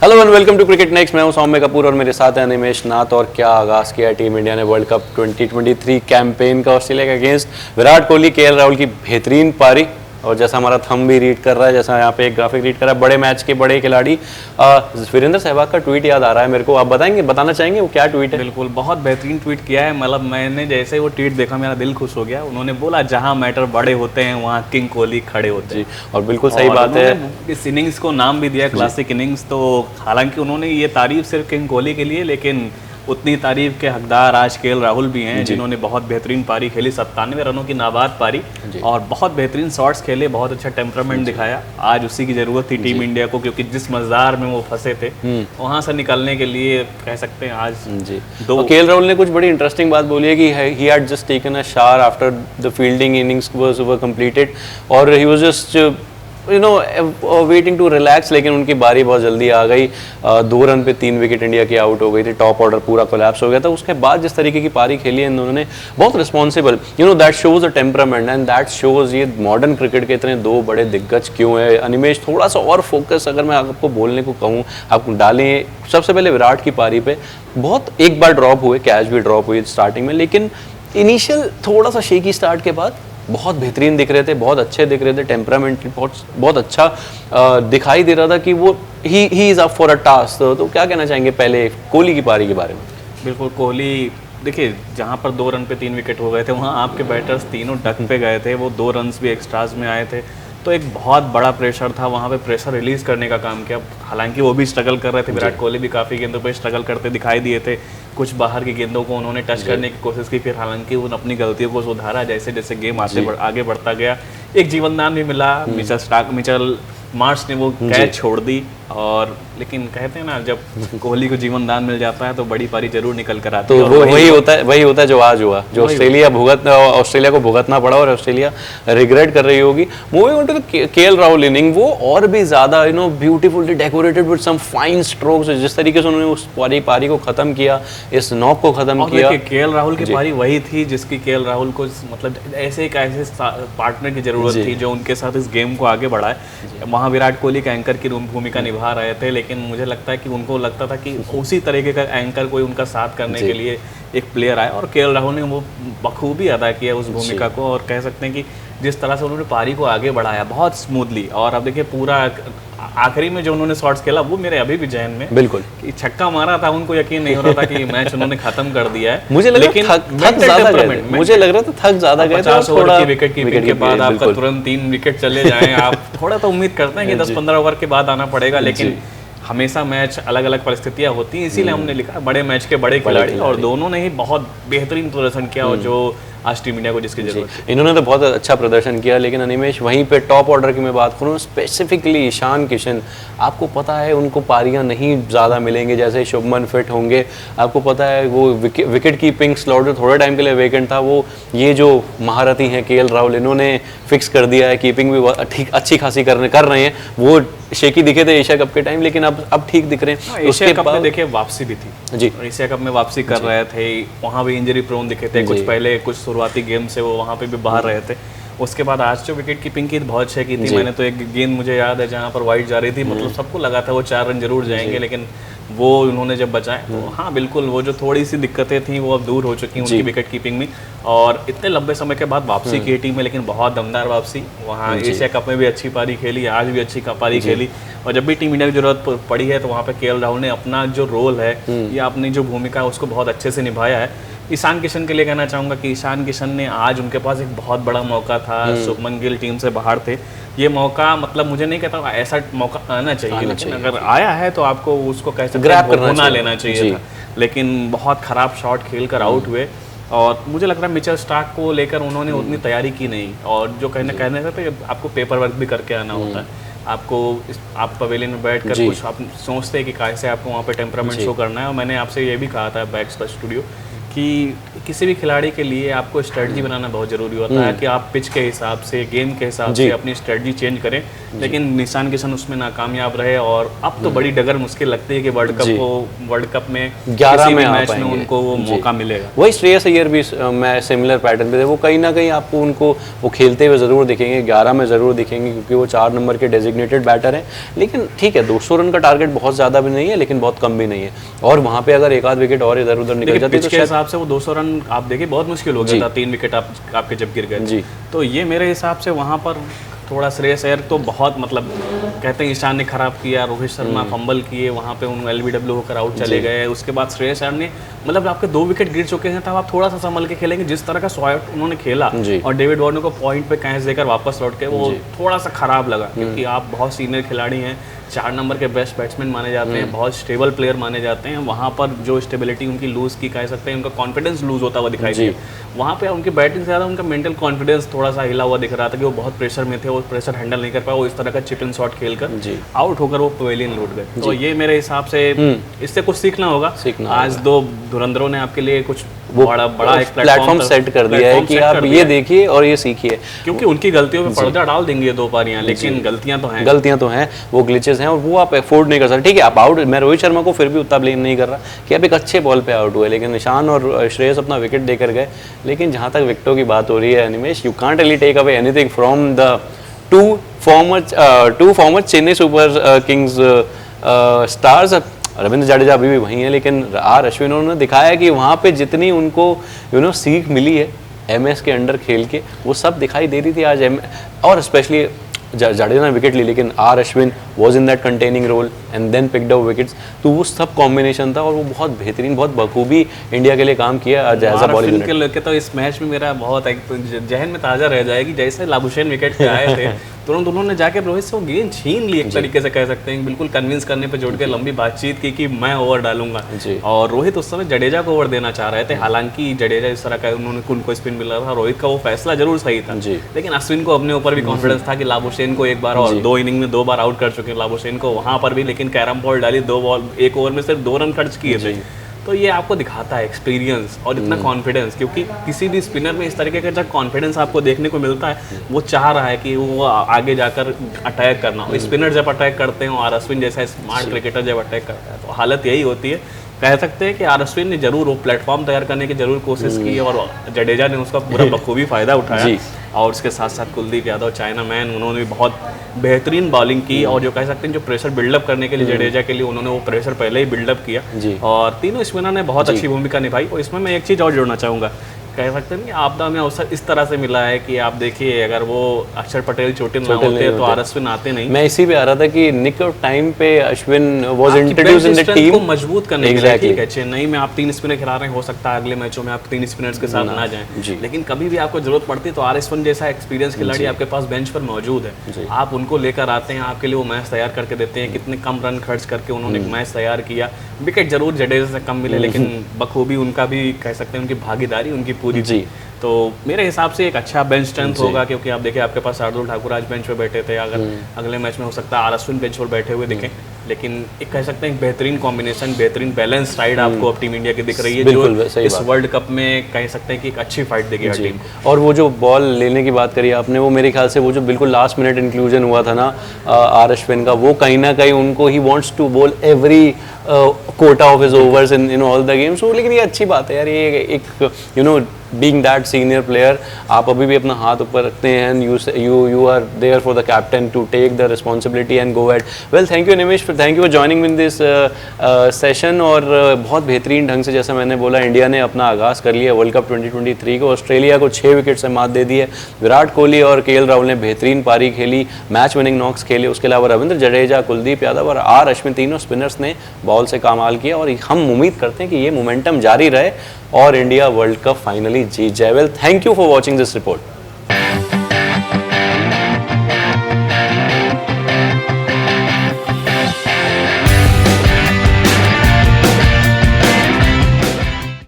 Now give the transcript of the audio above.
Hello and welcome to cricket next. मैं हूं सौम्य कपूर और मेरे साथ है अनिमेश नाथ। और क्या आगाज किया टीम इंडिया ने वर्ल्ड कप 2023 कैंपेन का ऑस्ट्रेलिया के अगेंस्ट। विराट कोहली, केएल राहुल की बेहतरीन पारी, और जैसा हमारा थंब भी रीड कर रहा है, जैसा यहाँ पे एक ग्राफिक रीड कर रहा है, बड़े मैच के बड़े खिलाड़ी। वीरेंद्र सहवाग का ट्वीट याद आ रहा है मेरे को, आप बताना चाहेंगे वो क्या ट्वीट है? बिल्कुल, बहुत बेहतरीन ट्वीट किया है। मतलब मैंने जैसे वो ट्वीट देखा मेरा दिल खुश हो गया। उन्होंने बोला जहां मैटर बड़े होते हैं वहां किंग कोहली खड़े होते हैं। और बिल्कुल सही बात है। इस इनिंग्स को नाम भी दिया क्लासिक इनिंग्स। तो हालांकि उन्होंने ये तारीफ सिर्फ किंग कोहली के लिए, लेकिन उतनी तारीफ के हकदार आज केएल राहुल भी हैं, जिन्होंने बहुत बेहतरीन पारी खेली, 97 रनों की नाबाद पारी, और बहुत बेहतरीन शॉट्स खेले, बहुत अच्छा टेम्परामेंट दिखाया। आज उसी की जरूरत थी टीम इंडिया को, क्योंकि जिस मजार में वो फंसे थे वहां से निकलने के लिए कह सकते हैं आज जी। दो केएल राहुल ने कुछ बड़ी इंटरेस्टिंग बात बोली है कि he had just taken a shower after the fielding innings was completed, और he was just waiting to relax. लेकिन उनकी बारी बहुत जल्दी आ गई। 2 रन पे 3 विकेट इंडिया की आउट हो गई थी। टॉप ऑर्डर पूरा कोलैप्स हो गया था। उसके बाद जिस तरीके की पारी खेली है उन्होंने, बहुत responsible, that shows a temperament and that shows ये मॉडर्न क्रिकेट के इतने 2 बड़े दिग्गज क्यों है। अनिमेश, थोड़ा सा और फोकस अगर मैं आपको बोलने को कहूँ, आप डालें। सबसे पहले विराट की पारी पे बहुत एक बार ड्रॉप हुए, कैच भी ड्रॉप हुई स्टार्टिंग में, लेकिन इनिशियल थोड़ा सा शेकी स्टार्ट के बाद बहुत बेहतरीन दिख रहे थे, बहुत अच्छे दिख रहे थे। टेम्परामेंट बहुत अच्छा दिखाई दे रहा था कि वो he is up for a task. तो क्या कहना चाहेंगे पहले कोहली की पारी के बारे में? बिल्कुल, कोहली देखिए, जहाँ पर 2 रन पे 3 विकेट हो गए थे, वहाँ आपके बैटर्स तीनों डक पे गए थे। वो 2 रन्स भी एक्स्ट्राज में आए थे, तो एक बहुत बड़ा प्रेशर था। वहाँ पे प्रेशर रिलीज करने का काम किया। हालांकि वो भी स्ट्रगल कर रहे थे, विराट कोहली भी काफ़ी गेंदों पे स्ट्रगल करते दिखाई दिए थे। कुछ बाहर की गेंदों को उन्होंने टच करने की कोशिश की, फिर हालांकि उन्होंने अपनी गलतियों को सुधारा। जैसे जैसे गेम आगे बढ़ता गया, एक जीवनदान भी मिला। मिचेल मार्श ने वो कैच छोड़ दी, और लेकिन कहते हैं ना, जब कोहली को जीवन दान मिल जाता है तो बड़ी पारी जरूर निकल कर आती है। तो वही होता है जो आज हुआ, जो ऑस्ट्रेलिया को भुगतना पड़ा, और ऑस्ट्रेलिया रिग्रेट कर रही होगी। Moving on to the KL Rahul inning, वो और भी ज्यादा beautifully decorated with some fine strokes. जिस तरीके से उन्होंने उस पारी को खत्म किया, इस नॉक को खत्म किया। केएल राहुल की पारी वही थी जिसकी केएल राहुल को मतलब ऐसे पार्टनर की जरूरत थी जो उनके साथ इस गेम को आगे बढ़ाए। वहाँ विराट कोहली का एंकर की भूमिका निभा रहे थे, लेकिन मुझे लगता है कि उनको लगता था कि उसी तरीके का एंकर कोई उनका साथ करने के लिए एक प्लेयर आए, और केएल राहुल ने वो बखूबी अदा किया उस भूमिका को। और कह सकते हैं कि जिस तरह से उन्होंने पारी को आगे बढ़ाया बहुत स्मूथली। और अब देखिए, पूरा आखिरी में जो उन्होंने शॉट्स खेला वो मेरे अभी भी जहन में, बिल्कुल कि छक्का मारा था, उनको यकीन नहीं हो रहा था कि मैच उन्होंने खत्म कर दिया है। मुझे लग रहा था थक ज्यादा गए। 50 ओवर की विकेट कीपिंग के बाद आपका तुरंत 3 विकेट चले जाएं, आप थोड़ा तो उम्मीद करते हैं कि 10-15 ओवर के बाद आना पड़ेगा, लेकिन हमेशा मैच अलग अलग परिस्थितियां होती हैं। इसीलिए हमने लिखा बड़े मैच के बड़े खिलाड़ी, और दोनों ने ही बहुत बेहतरीन प्रदर्शन किया, और जो आज टीम इंडिया को जिसकी जरूरत है। इन्होंने तो बहुत अच्छा प्रदर्शन किया। लेकिन अनिमेश, वहीं पे टॉप ऑर्डर की मैं बात करूँ, स्पेसिफिकली ईशान किशन, आपको पता है उनको पारियां नहीं ज़्यादा मिलेंगे। जैसे शुभमन फिट होंगे, आपको पता है वो विकेट कीपिंग स्लॉट जो थोड़े टाइम के लिए वेकेंट था, वो ये जो महारथी हैं केएल राहुल, इन्होंने फिक्स कर दिया है। कीपिंग भी ठीक अच्छी खासी कर रहे हैं। वो शेकी दिखे थे एशिया कप के टाइम, लेकिन अब ठीक दिख रहे हैं। एशिया कप में देखिए वापसी भी थी जी, एशिया कप में वापसी कर रहे थे, वहाँ भी इंजरी प्रोन दिखे थे। कुछ पहले कुछ शुरुआती गेम से वो वहाँ पे भी बाहर रहे थे। उसके बाद आज जो विकेट कीपिंग की बहुत अच्छी की थी। मैंने तो एक गेंद मुझे याद है जहाँ पर वाइड जा रही थी, मतलब सबको लगा था वो 4 रन जरूर जाएंगे, लेकिन वो उन्होंने जब बचाए तो हाँ बिल्कुल, वो जो थोड़ी सी दिक्कतें थी वो अब दूर हो चुकी हैं उनकी विकेट कीपिंग में। और इतने लंबे समय के बाद वापसी की टीम में, लेकिन बहुत दमदार वापसी। वहाँ एशिया कप में भी अच्छी पारी खेली, आज भी अच्छी पारी खेली, और जब भी टीम इंडिया की जरूरत पड़ी है तो वहाँ पे केएल राहुल ने अपना जो रोल है या अपनी जो भूमिका है उसको बहुत अच्छे से निभाया है। ईशान किशन के लिए कहना चाहूँगा कि ईशान किशन ने आज, उनके पास एक बहुत बड़ा मौका था। शुभमन गिल टीम से बाहर थे। ये मौका, मतलब मुझे नहीं कहता ऐसा मौका आना चाहिए, लेकिन अगर आया है तो आपको उसको कैसे भुना लेना चाहिए था। लेकिन बहुत खराब शॉट खेल कर आउट हुए, और मुझे लग रहा है मिचेल स्टार्क को लेकर उन्होंने उतनी तैयारी की नहीं। और जो कहने से आपको पेपर वर्क भी करके आना होता है, आपको आप पवेलियन में बैठ कर कुछ आप सोचते हैं कि कैसे आपको वहाँ पे टेम्परामेंट शो करना है। और मैंने आपसे ये भी कहा था बैक स्टूडियो कि किसी भी खिलाड़ी के लिए आपको स्ट्रेटजी बनाना बहुत ज़रूरी होता है कि आप पिच के हिसाब से, गेम के हिसाब से अपनी स्ट्रेटजी चेंज करें। लेकिन ईशान किशन उसमें नाकामयाब रहे और अब तो बड़ी डगर मुश्किल लगती है कि वर्ल्ड कप में 11 में मैच में उनको वो मौका मिलेगा। वही श्रेयस अय्यर भी मैं सिमिलर पैटर्न पे थे, वो कहीं ना कहीं आपको उनको वो खेलते हुए ज़रूर दिखेंगे, 11 में ज़रूर दिखेंगे क्योंकि वो 4 नंबर के डेजिग्नेटेड बैटर हैं। लेकिन ठीक है, 200 रन का टारगेट बहुत ज़्यादा भी नहीं है लेकिन बहुत कम भी नहीं है, और वहाँ पे अगर एक आध विकेट और इधर उधर निकल जाती तो हिसाब से वो 200 रन आप देखिए बहुत मुश्किल हो गया था, 3 विकेट आपके जब गिर गए। तो ये मेरे हिसाब से वहाँ पर थोड़ा श्रेयस अय्यर तो बहुत मतलब कहते हैं ईशान ने खराब किया, रोहित शर्मा फंबल किए, वहाँ पे उन LBW होकर आउट चले गए। उसके बाद श्रेयस अय्यर ने मतलब आपके 2 विकेट गिर चुके हैं, तब आप थोड़ा सा संभल के खेलेंगे। जिस तरह का शॉट उन्होंने खेला और डेविड वार्नर को पॉइंट पे कैच देकर वापस लौट के, वो थोड़ा सा खराब लगा क्योंकि आप बहुत सीनियर खिलाड़ी हैं, 4 नंबर के बेस्ट बैट्समैन माने जाते हैं, बहुत स्टेबल प्लेयर माने जाते हैं। वहाँ पर जो स्टेबिलिटी उनकी लूज़ की कह सकते हैं, उनका कॉन्फिडेंस लूज़ होता हुआ दिखाई दिया। वहाँ पे उनकी बैटिंग से ज़्यादा उनका मेंटल कॉन्फिडेंस थोड़ा सा हिला हुआ दिख रहा था कि वो बहुत प्रेशर में थे, वो प्रेशर हैंडल नहीं कर पाए, वो इस तरह का चिप इन शॉट खेलकर आउट होकर वो पवेलियन लौट गए। तो ये मेरे हिसाब से इससे कुछ सीखना होगा। आज 2 धुरंधरों ने आपके लिए कुछ बड़ा एक प्लेटफॉर्म सेट कर दिया है कि आप ये देखिए और ये सीखिए, क्योंकि उनकी गलतियों पे पर्दा डाल देंगे 2 पारियां, लेकिन गलतियां तो हैं, वो ग्लिचेस हैं और वो आप अफोर्ड नहीं कर सकते। ठीक है, आप आउट, मैं रोहित शर्मा को फिर भी उतना ब्लेम नहीं कर रहा कि आप एक अच्छे बॉल पे आउट हुए, लेकिन ईशान और श्रेयस अपना विकेट देकर गए। लेकिन जहाँ तक विकेटों की बात हो रही है Animesh, you can't really take away anything from the two former Chennai Super Kings stars. Ravindra Jadeja अभी भी वहीं है, लेकिन आर अश्विन उन्होंने दिखाया कि वहाँ पे जितनी उनको सीख मिली है MS के अंडर खेल के, वो सब दिखाई दे रही थी आज। और स्पेशली जडेजा ने विकेट ली, लेकिन R Ashwin was in that containing role and then picked up wickets. तो वो सब कॉम्बिनेशन था और वो बहुत बेहतरीन, बहुत बखूबी इंडिया के लिए काम किया एज अ बॉलिंग यूनिट। लेके तो इस मैच में मेरा बहुत जहन में ताज़ा रह जाएगी, जैसे लाबुशेन विकेट पे आए थे तुरंत उन्होंने जाके रोहित से वो गेंद छीन ली, एक तरीके से कह सकते हैं, बिल्कुल कन्विंस करने पे जोड़ के लंबी बातचीत की कि मैं ओवर डालूंगा। और रोहित उस समय जडेजा को ओवर देना चाह रहे थे, हालांकि जडेजा इस तरह का उनको स्पिन मिल रहा था, रोहित का वो फैसला जरूर सही था, लेकिन अश्विन को अपने ऊपर भी कॉन्फिडेंस था कि लाबुशेन को एक बार और 2 इनिंग में 2 बार आउट कर चुके हैं लाबुशेन को, वहां पर भी लेकिन कैरम बॉल डाली, 2 बॉल 1 ओवर में सिर्फ 2 रन खर्च किए थे। तो ये आपको दिखाता है एक्सपीरियंस और इतना कॉन्फिडेंस, क्योंकि किसी भी स्पिनर में इस तरीके का जब कॉन्फिडेंस आपको देखने को मिलता है, वो चाह रहा है कि वो आगे जाकर अटैक करना हो। स्पिनर जब अटैक करते हैं और अश्विन जैसा स्मार्ट क्रिकेटर जब अटैक करता है, तो हालत यही होती है। कह सकते हैं कि आर अश्विन ने जरूर वो प्लेटफॉर्म तैयार करने की जरूर कोशिश की और जडेजा ने उसका पूरा बखूबी फ़ायदा उठाया। और उसके साथ साथ कुलदीप यादव, चाइना मैन, उन्होंने भी बहुत बेहतरीन बॉलिंग की और जो कह सकते हैं जो प्रेशर बिल्डअप करने के लिए जडेजा के लिए उन्होंने वो प्रेशर पहले ही बिल्डअप किया और तीनों स्पिनर ने बहुत अच्छी भूमिका निभाई। और इसमें मैं एक चीज़ और जोड़ना चाहूँगा, कह सकते हैं आपदा में अवसर इस तरह से मिला है कि आप देखिए, अगर वो अक्षर पटेल चोटिल ना होते तो आर अश्विन आते नहीं। मैं इसी पे आ रहा था कि निक ऑफ टाइम पे Ashwin was introduced in the team को मजबूत करने के लिए। ठीक है, चेन्नई में आप 3 स्पिनर खिला रहे हैं, हो सकता है अगले मैचों में आप 3 स्पिनर्स के साथ ना जाएं, लेकिन कभी भी आपको जरूरत पड़ती है तो आर अश्विन जैसा एक्सपीरियंस खिलाड़ी आपके पास बेंच पर मौजूद है, आप उनको लेकर आते हैं, आपके लिए वो मैच तैयार करके देते हैं। कितने कम रन खर्च करके उन्होंने एक मैच तैयार किया, विकेट जरूर जडेजा से कम मिले, लेकिन बखूबी उनका भी कह सकते हैं उनकी भागीदारी उनकी पूरी थी। तो मेरे हिसाब से एक अच्छा बेंच स्ट्रेंथ होगा, क्योंकि आप देखिए आपके पास शार्दुल ठाकुर आज बेंच पे बैठे थे, अगर अगले मैच में हो सकता है आर अश्विन बेंच पर बैठे हुए दिखें, लेकिन एक कह सकते हैं बेहतरीन कॉम्बिनेशन, बेहतरीन बैलेंस राइड आपको अब टीम इंडिया की दिख रही है, जो इस वर्ल्ड कप में कह सकते हैं कि एक अच्छी फाइट देगी हर टीम। और वो जो बॉल लेने की बात करी आपने, वो मेरे ख्याल से वो जो बिल्कुल लास्ट मिनट इंक्लूजन हुआ था ना आर अश्विन का, वो कहीं ना कहीं उनको ही wants to bowl every quota of his overs in all the games. लेकिन ये अच्छी बात है यार, ये एक being that senior player, आप अभी भी अपना हाथ ऊपर रखते हैं and you are there for the captain to take the responsibility and go ahead. Well, thank you Nimesh, thank you for joining me in this session। और बहुत बेहतरीन ढंग से, जैसा मैंने बोला, इंडिया ने अपना आगाज़ कर लिया वर्ल्ड कप 2023 को, ऑस्ट्रेलिया को 6 विकेट से मात दे दी है। विराट कोहली और KL राहुल ने बेहतरीन पारी खेली, मैच विनिंग नॉक्स खेले, उसके अलावा रविंद्र जडेजा, कुलदीप यादव और आर अश्विन, तीनों स्पिनर्स ने बॉल से कमाल किया और हम उम्मीद करते हैं कि ये मोमेंटम जारी रहे और इंडिया वर्ल्ड कप फाइनली जीत जाए। Well, thank you for watching this report.